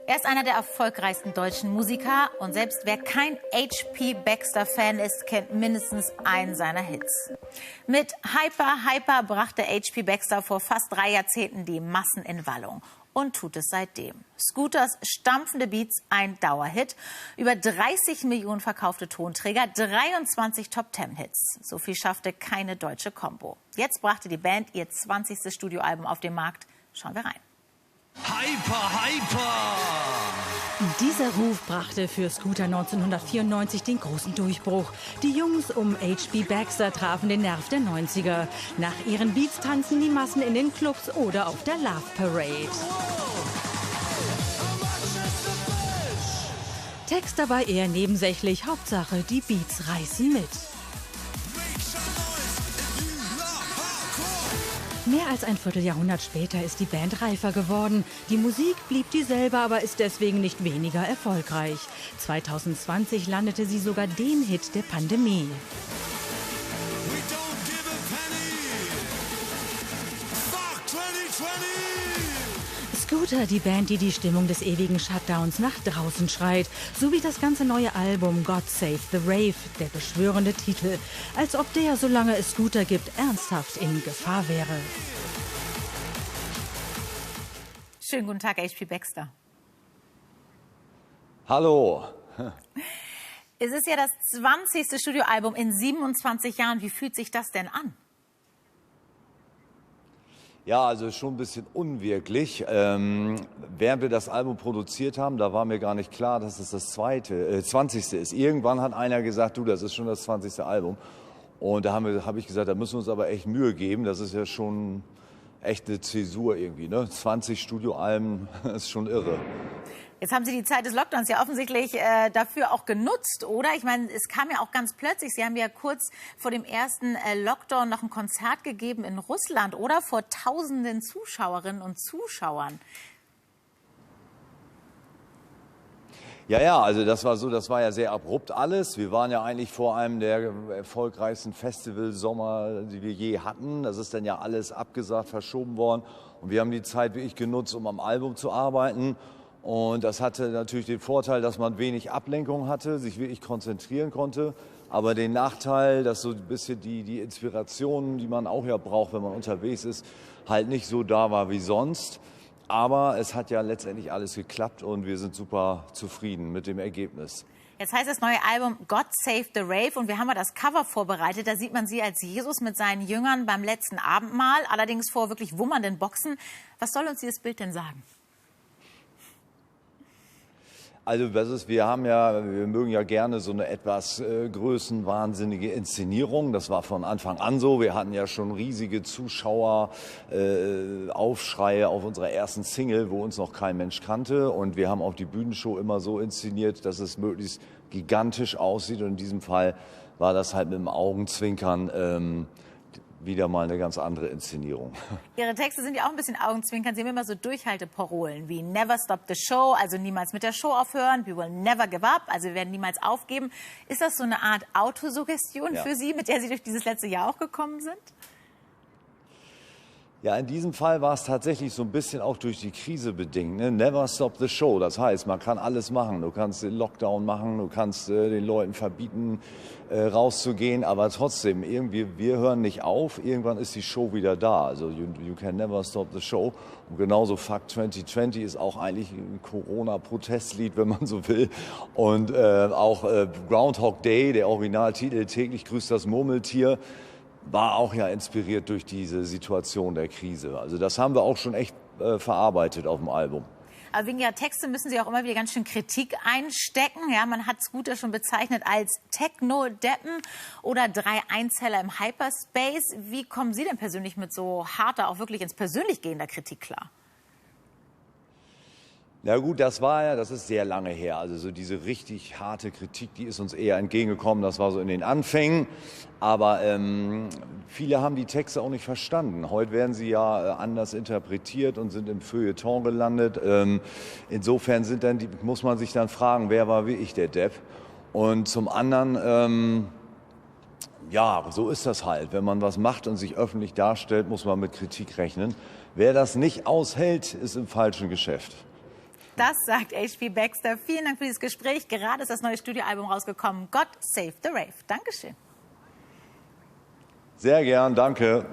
Er ist einer der erfolgreichsten deutschen Musiker und selbst wer kein H.P. Baxter-Fan ist, kennt mindestens einen seiner Hits. Mit Hyper brachte H.P. Baxter vor fast 3 Jahrzehnten die Massen in Wallung und tut es seitdem. Scooters stampfende Beats, ein Dauerhit, über 30 Millionen verkaufte Tonträger, 23 Top-10-Hits. So viel schaffte keine deutsche Combo. Jetzt brachte die Band ihr 20. Studioalbum auf den Markt. Schauen wir rein. Hyper! Dieser Ruf brachte für Scooter 1994 den großen Durchbruch. Die Jungs um H.P. Baxter trafen den Nerv der 90er. Nach ihren Beats tanzen die Massen in den Clubs oder auf der Love Parade. Text dabei eher nebensächlich, Hauptsache die Beats reißen mit. Mehr als ein Vierteljahrhundert später ist die Band reifer geworden. Die Musik blieb dieselbe, aber ist deswegen nicht weniger erfolgreich. 2020 landete sie sogar den Hit der Pandemie. Scooter, die Band, die die Stimmung des ewigen Shutdowns nach draußen schreit. So wie das ganze neue Album God Save the Rave, der beschwörende Titel. Als ob der, solange es Scooter gibt, ernsthaft in Gefahr wäre. Schönen guten Tag, H.P. Baxter. Hallo. Es ist ja das 20. Studioalbum in 27 Jahren. Wie fühlt sich das denn an? Ja, also schon ein bisschen unwirklich. Während wir das Album produziert haben, da war mir gar nicht klar, dass es das 20. ist. Irgendwann hat einer gesagt, du, das ist schon das 20. Album. Und da habe ich gesagt, da müssen wir uns aber echt Mühe geben. Das ist ja schon echt eine Zäsur irgendwie, ne? 20 Studioalben, das ist schon irre. Jetzt haben Sie die Zeit des Lockdowns ja offensichtlich dafür auch genutzt, oder? Ich meine, es kam ja auch ganz plötzlich. Sie haben ja kurz vor dem ersten Lockdown noch ein Konzert gegeben in Russland, oder? Vor tausenden Zuschauerinnen und Zuschauern. Ja, also das war ja sehr abrupt alles. Wir waren ja eigentlich vor einem der erfolgreichsten Festivalsommer, die wir je hatten. Das ist dann ja alles abgesagt, verschoben worden. Und wir haben die Zeit wirklich genutzt, um am Album zu arbeiten. Und das hatte natürlich den Vorteil, dass man wenig Ablenkung hatte, sich wirklich konzentrieren konnte. Aber den Nachteil, dass so ein bisschen die Inspiration, die man auch ja braucht, wenn man unterwegs ist, halt nicht so da war wie sonst. Aber es hat ja letztendlich alles geklappt und wir sind super zufrieden mit dem Ergebnis. Jetzt heißt das neue Album God Save the Rave und wir haben ja das Cover vorbereitet. Da sieht man Sie als Jesus mit seinen Jüngern beim letzten Abendmahl, allerdings vor wirklich wummernden Boxen. Was soll uns dieses Bild denn sagen? Also wir mögen ja gerne so eine etwas größenwahnsinnige Inszenierung. Das war von Anfang an so. Wir hatten ja schon riesige Zuschaueraufschreie auf unserer ersten Single, wo uns noch kein Mensch kannte. Und wir haben auch die Bühnenshow immer so inszeniert, dass es möglichst gigantisch aussieht. Und in diesem Fall war das halt mit dem Augenzwinkern wieder mal eine ganz andere Inszenierung. Ihre Texte sind ja auch ein bisschen Augenzwinkern. Sie haben immer so Durchhalteparolen wie Never stop the show, also niemals mit der Show aufhören. We will never give up, also wir werden niemals aufgeben. Ist das so eine Art Autosuggestion für Sie, mit der Sie durch dieses letzte Jahr auch gekommen sind? Ja, in diesem Fall war es tatsächlich so ein bisschen auch durch die Krise bedingt. Ne? Never stop the show. Das heißt, man kann alles machen. Du kannst den Lockdown machen, du kannst den Leuten verbieten, rauszugehen. Aber trotzdem, irgendwie, wir hören nicht auf. Irgendwann ist die Show wieder da. Also you can never stop the show. Und genauso Fuck 2020 ist auch eigentlich ein Corona-Protestlied, wenn man so will. Und auch Groundhog Day, der Originaltitel, täglich grüßt das Murmeltier, war auch ja inspiriert durch diese Situation der Krise. Also das haben wir auch schon echt verarbeitet auf dem Album. Aber wegen Ihrer Texte müssen Sie auch immer wieder ganz schön Kritik einstecken. Ja, man hat Scooter schon bezeichnet als Techno-Deppen oder 3 Einzeller im Hyperspace. Wie kommen Sie denn persönlich mit so harter, auch wirklich ins Persönlich gehender Kritik klar? Na gut, das ist sehr lange her. Also so diese richtig harte Kritik, die ist uns eher entgegengekommen. Das war so in den Anfängen. Aber viele haben die Texte auch nicht verstanden. Heute werden sie ja anders interpretiert und sind im Feuilleton gelandet. Insofern muss man sich dann fragen, wer war wirklich der Depp? Und zum anderen, ja, so ist das halt. Wenn man was macht und sich öffentlich darstellt, muss man mit Kritik rechnen. Wer das nicht aushält, ist im falschen Geschäft. Das sagt HP Baxter. Vielen Dank für dieses Gespräch. Gerade ist das neue Studioalbum rausgekommen. God Save the Rave. Dankeschön. Sehr gern, danke.